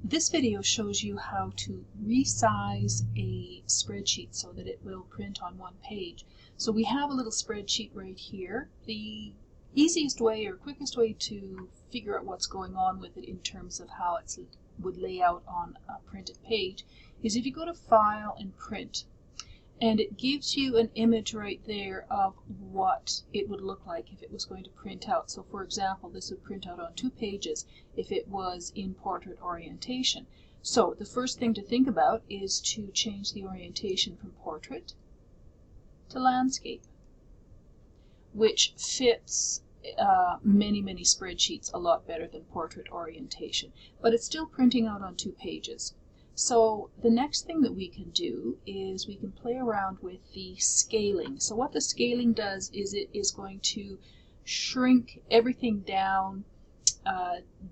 This video shows you how to resize a spreadsheet so that it will print on one page. So we have a little spreadsheet right here. The easiest way or quickest way to figure out what's going on with it in terms of how it would lay out on a printed page is if you go to File and Print, and it gives you an image right there of what it would look like if it was going to print out. So for example, this would print out on 2 pages if it was in portrait orientation. So the first thing to think about is to change the orientation from portrait to landscape, which fits many spreadsheets a lot better than portrait orientation, but it's still printing out on 2 pages. So the next thing that we can do is we can play around with the scaling. So what the scaling does is it is going to shrink everything down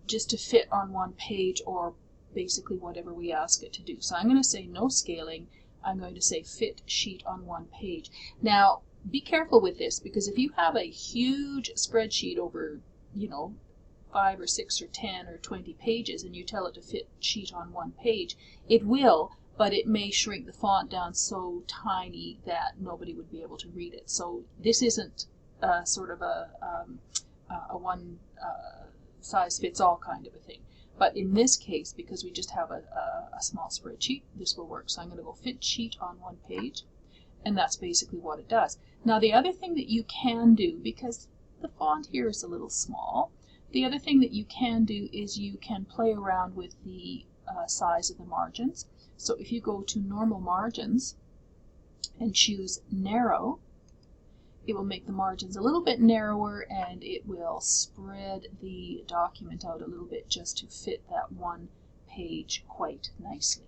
just to fit on one page, or basically whatever we ask it to do. So I'm going to say no scaling. I'm going to say fit sheet on one page. Now be careful with this, because if you have a huge spreadsheet over 5 or 6 or 10 or 20 pages and you tell it to fit sheet on one page, it will, but it may shrink the font down so tiny that nobody would be able to read it. So this isn't sort of a one size fits all kind of a thing. But in this case, because we just have a small spreadsheet, this will work. So I'm going to go fit sheet on one page, and that's basically what it does. Now the other thing that you can do, because the font here is a little small, the other thing that you can do is you can play around with the size of the margins. So if you go to normal margins and choose narrow, it will make the margins a little bit narrower, and it will spread the document out a little bit just to fit that one page quite nicely.